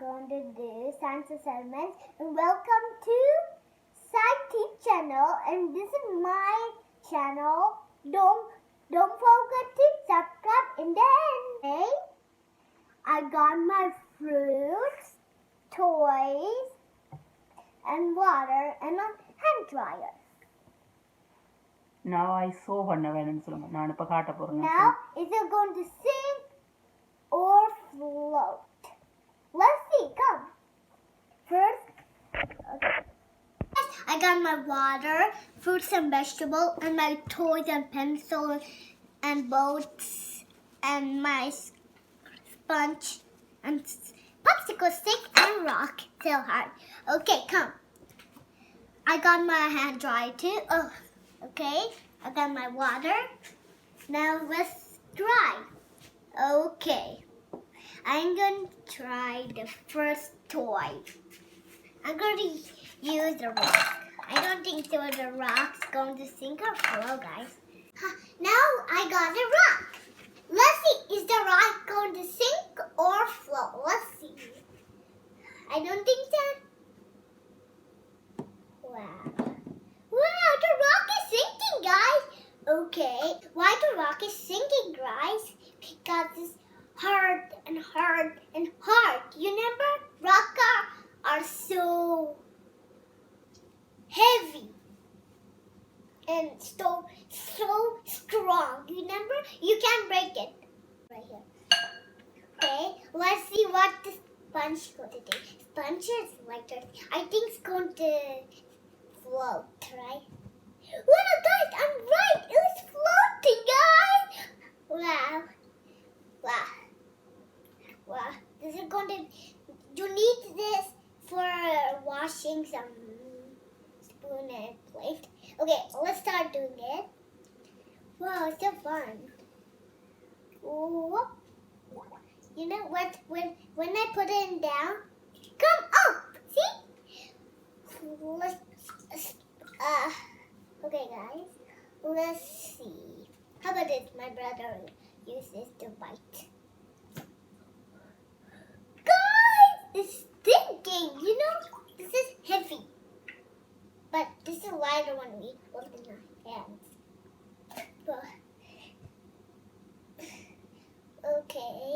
going to do science assignments, and welcome to SciTech channel, and this is my channel. Don't forget to subscribe in the end. Okay? I got my fruits, toys, and water, and a hand dryer. Now I saw பண்ண வேணும்னு சொல்லுங்க. நான் இப்ப காட்ட போறேன். Now is it going to sink or float? Let's see. Come. First, okay. I got my water, fruits and vegetables, and my toys and pencils and boats and my sponge and popsicle stick and rock. So hard. Okay, come. I got my hand dryer too. Oh, okay. I got my water. Now let's try. Okay. I'm going to try the first toy. I'm going to use the rock. I don't think the rock's going to sink or flow, guys. Now I got a rock. Let's see, is the rock going to sink or flow? Let's see. I don't think so. Wow. Wow, the rock is sinking, guys. Okay, why the rock is sinking, guys? Because it's hard and hard and hard. You remember? Rocks are so heavy and so strong. You remember? You can't break it. Right here. Okay, let's see what the sponge is going to do. Sponge is lighter. I think it's going to float, right? Wow, guys, I'm right. It was floating, guys. Wow. Wow. Wow. This is going to... You need this for washing some spoon and plate. Okay, let's start doing it. Wow, it's so fun. Whoop. You know what? When I put it down, come up. See? Okay, guys. Let's see. How about this? My brother uses to bite. Guys, it's stinking. You know, this is heavy. But this is lighter when we hold in our hands. Okay.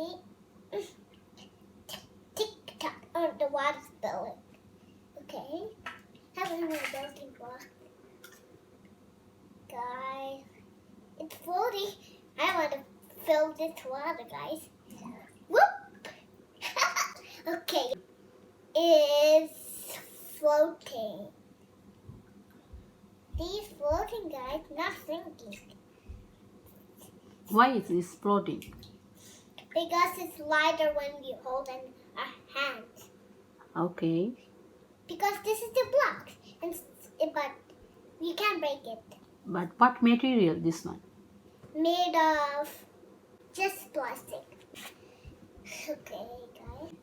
Tick tock. Oh, the water's spilling. Okay. Having my building block. Guys, it's floating. I want to fill this water, guys. Whoop! Okay. It's floating. These floating, guys, not sinking. Why is this floating? Because it's lighter when we hold in our hands. Okay. Because this is the block, but you can't break it. But what material this one? Made of just plastic. Okay, guys.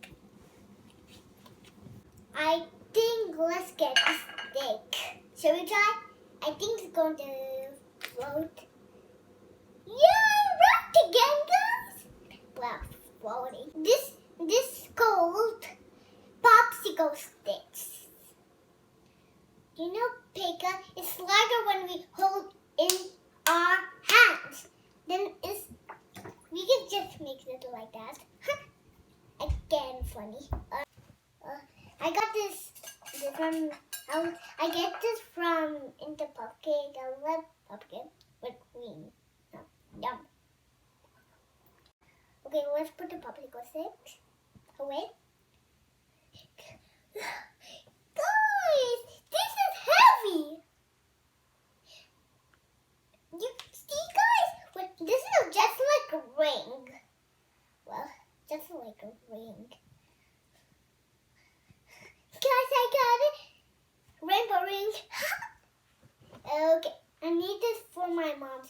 I think let's get a stick. Shall we try? I think it's going to float. Yeah, right again, guys. Wow, floating. This is called popsicle sticks. You know, Pekka, it's lighter when we hold in our hands. Then we can just make it like that. Again, funny. I got this from, I get this from Into Pumpkin. I love pumpkin with cream. No, yum. Okay, let's put the popsicle sticks away. Guys, this is heavy. You see, guys? This is just like a ring. Well, just like a ring. Guys, I got it. Rainbow ring. Okay, I need this for my mom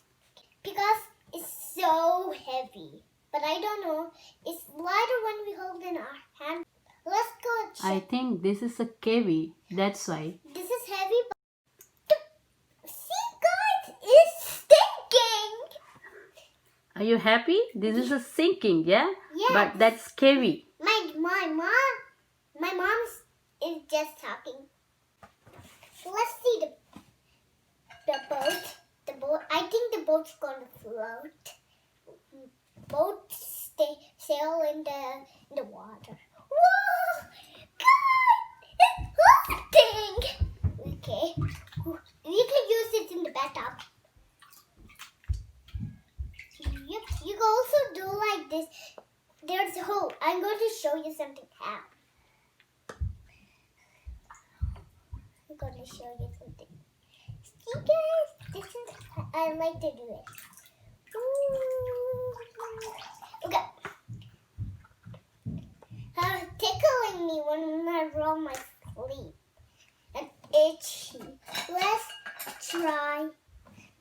because it's so heavy. But I don't know. It's lighter when we hold in our hand. Let's go check. I think this is a kiwi. That's why. This is heavy. See, guys, it's stinking. Are you happy? This is a sinking, yeah? Yes. But that's kiwi. My mom My mom is just talking. Let's see the boat. The boat. I think the boat's going to float. Boat sail in the water. Whoa! God! It's floating! Okay. You can use it in the bathtub. Yep. You can also do like this. There's a hole. I'm going to show you something how. I'm going to show you something. See guys, this is I like to do it. Okay. Tickling me when I roll my sleep. And itchy. Let's try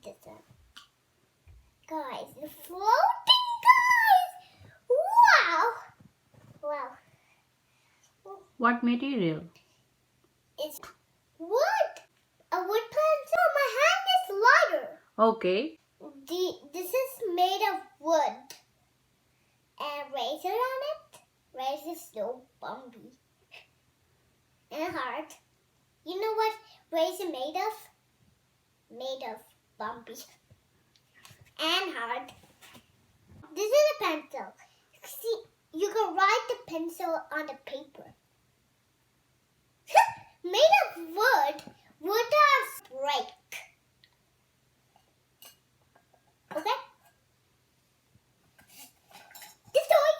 this one. Guys, it's floating, guys! Wow! Wow. What material? It's wood. A wood pencil. My hand is lighter. Okay. This is made of wood. And razor on it. Razor so bumpy. And a heart. You know what razor made of? Made of bumpy. And hard. This is a pencil. See, you can write the pencil on the paper. Made of wood. Wood does break. Okay? This toy.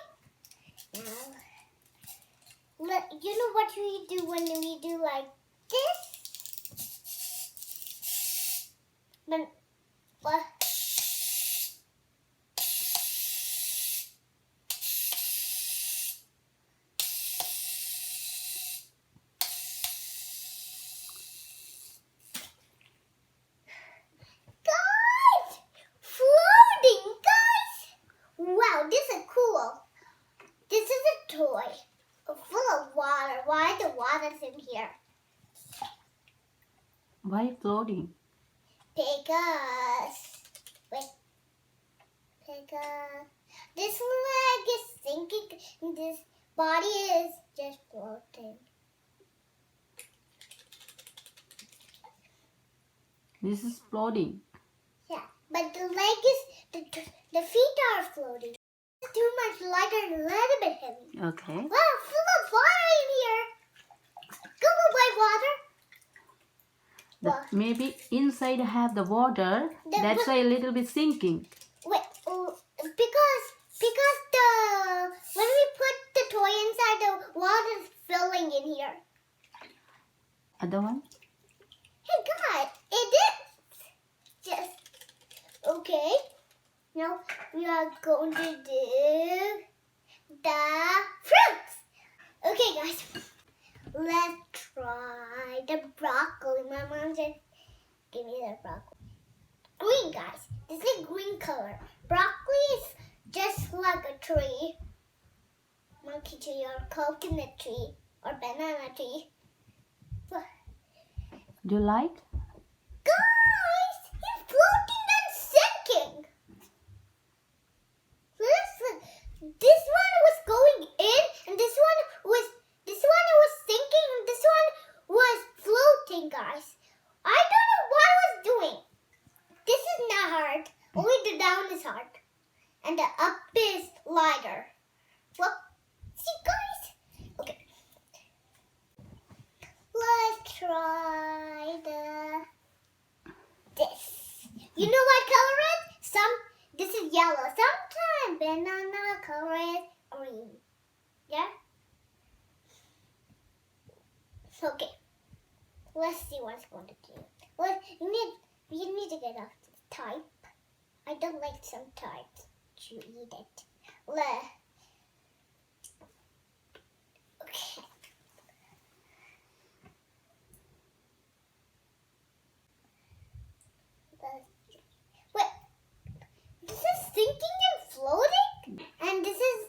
Now, you know what we do when we do like this? When, what? Guys! Floating! Guys! Wow, this is cool. This is a toy full of water. Why the water's in here? Why floating? Because this leg is sinking and this body is just floating. This is floating. Yeah, but the leg is the feet are floating. It's too much lighter and a little bit heavy. Okay. Wow, full of water in here. Go away, water. Maybe inside have the water. That's why a little bit sinking. Wait, because the when we put the toy inside, the water is filling in here. Other one? Hey guys, it is just okay. Now we are going to do the fruits. Okay, guys, let's try the broccoli. My mom just gave me the broccoli. Green, guys. This is green color. Broccoli is just like a tree, monkey tree, or coconut tree, or banana tree. Do you like? Guys, it's floating and sinking. Listen, this one was going in, and this one was sinking, and this one was floating, guys. I don't know what I was doing. This is not hard. Only the down is hard, and the up is lighter. Well, see, guys. Okay. Let's try this. You know what color is? This is yellow. Sometimes banana color is green. Yeah? Okay. Let's see what it's going to do. Well, you need to get off the type. I don't like some types to eat it. Okay. Wait, this is sinking and floating? And this is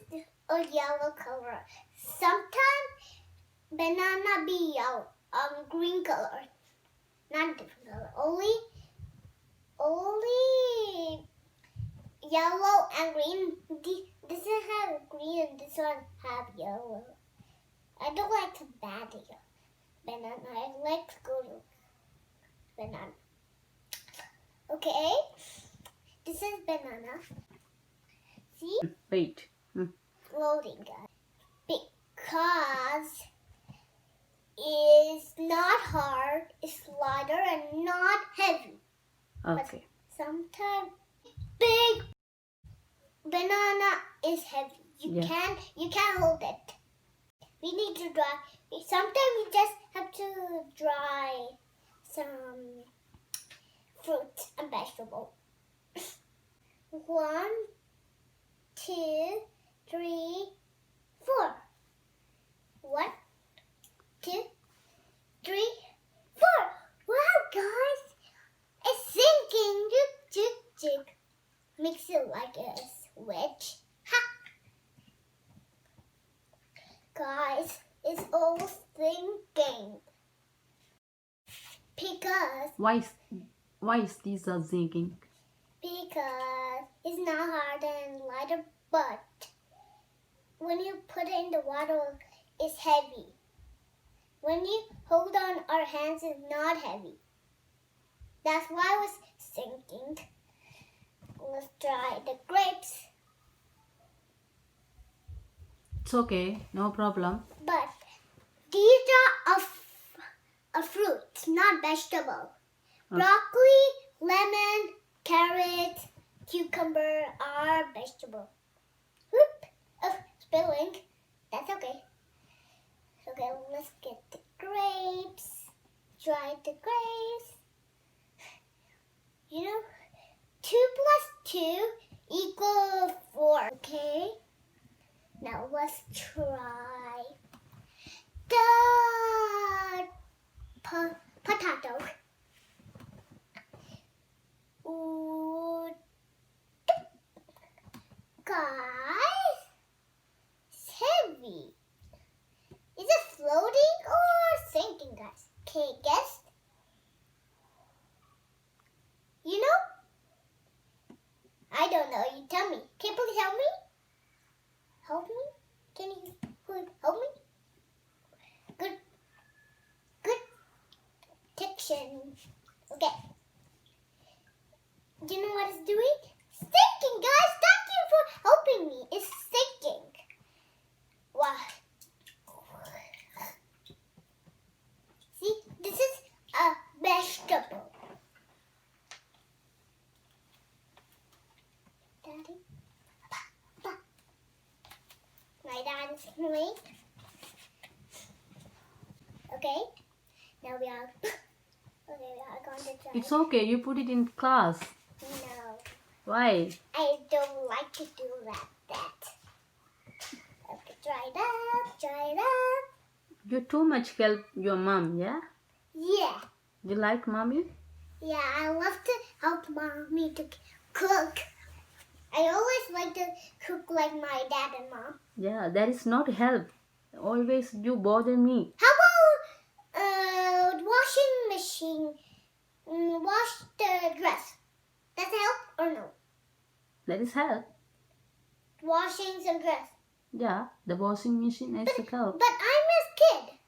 a yellow color. Sometimes banana be yellow, green color. Not different color. Only yellow and green. This one have green and this one have yellow. I don't like the banana. I like good banana. Okay, this is banana. See? Wait. Loading, guys. Because it's not hard, it's lighter and not heavy. Okay. Sometimes big banana is heavy. You Yeah. can't hold it. We need to dry. Sometimes we just have to dry some fruits and vegetables. 1, 2, 3, 4. 1, 2, 3, 4. Wow, guys, it's sinking. Jig, jig, jig. Makes it like a switch. Ha! Guys, it's all sinking. Why is this a sinking? Because it's not hard and lighter, but when you put it in the water, it's heavy. When you hold on our hands, it's not heavy. That's why it's sinking. Let's try the grapes. It's okay. No problem. But these are a fruit, not vegetable. Okay. Broccoli, lemon, carrot, cucumber are vegetable. Whoop! Oh, spilling. That's okay. Okay, let's get the grapes. Try the grapes. You know, 2 plus 2 equals 4. Okay. Now let's try the potato. Ooh. Guys, it's heavy. Is it floating or sinking, guys? Can you guess? You know? I don't know. You tell me. Can you please help me? Help me? Can you please help me? Good. Good diction. Okay. Do you know what it's doing? Sinking, guys. Thank you for helping me. It's sinking. Wow. See, this is a vegetable. Daddy. My dad is coming. Okay. Now we are. Okay, we are going to try. It's okay. You put it in class. No, Why? I don't like to do that. Okay, try that. You too much help your mom, yeah? Yeah. You like mommy? Yeah, I love to help mommy to cook. I always like to cook like my dad and mom. Yeah, that is not help. Always you bother me. How about washing machine? Wash the dress. Does that help or no? That is help. Washing some dress. Yeah, the washing machine is a help. But I'm a kid.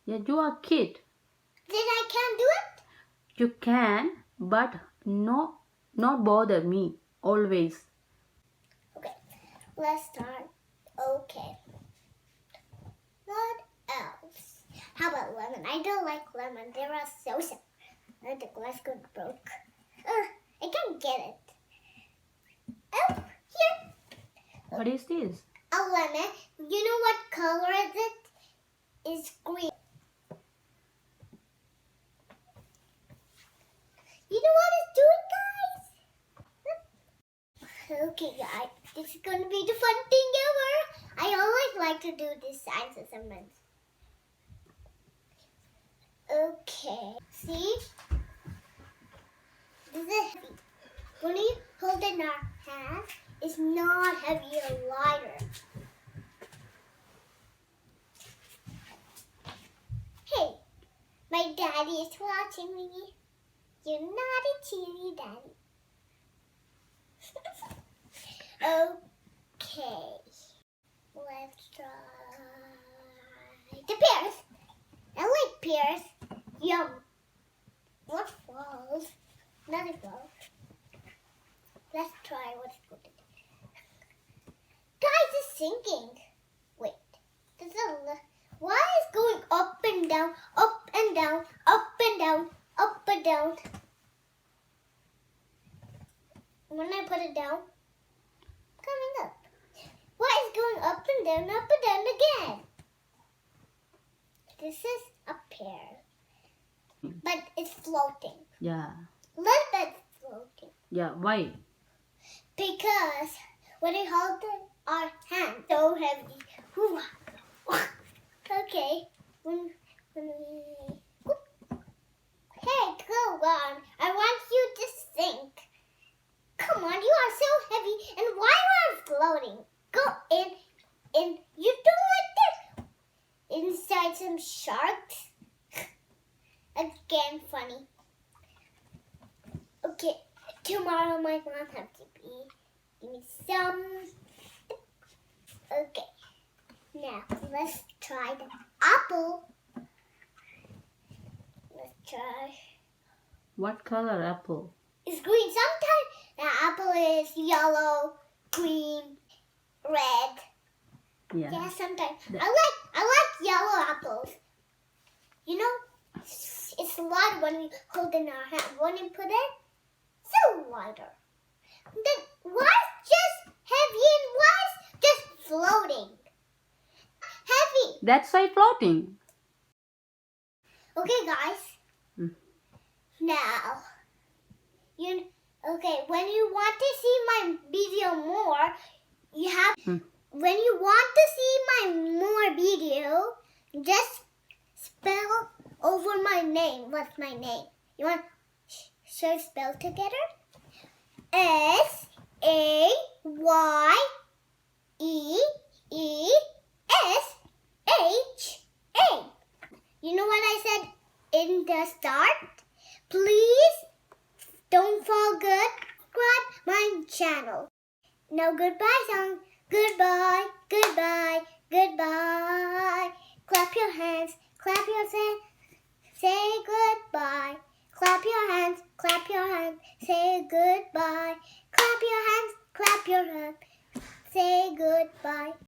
Yeah, you are a kid. Then I can't do it? You can, but no, not bother me. Always. Okay, let's start. Okay. What else? How about lemon? I don't like lemon. They are so sour. And the glass got broke. I can't get it. Oh, here. What is this? A lemon. You know what color is it? It's green. You know what it's doing, guys? Okay, guys. This is going to be the fun thing ever. I always like to do these science assignments. Okay. See? This is heavy. When you hold it in our hand, it's not heavy or lighter. Hey, my daddy is watching me. You naughty, cheery daddy. Okay. Let's try Let's try what's going to do. Guys, it's sinking. Wait. Why is going up and down, up and down, up and down, up and down? When I put it down, coming up. Why is going up and down again? This is a pear. But it's floating. Yeah. Look, that's floating. Yeah. Why? Because when we hold our hand so heavy. Okay. Hey, go on. I want you to sink. Come on, you are so heavy. And why are you floating? Go in. You don't like this. Inside some sharks. Again, funny. Okay, tomorrow my mom have to give me some. Okay, now let's try the apple. Let's try. What color apple? It's green. Sometimes the apple is yellow, green, red. Yeah. Yeah, sometimes. I like yellow apples. You know, it's light when we hold in our hand. When we put it, so lighter. Then why is just heavy and why is just floating? Heavy. That's why floating. Okay, guys. Mm. Now, when you want to see my video more, you have. When you want to see my more video, just spell over my name. What's my name? You want? Should I spell together? SAYESHA. You know what I said in the start? Please don't forget subscribe my channel. Now goodbye song. Goodbye, goodbye, goodbye. Clap your hands, clap your hands. Say goodbye. Clap your hands, say goodbye. Clap your hands, say goodbye.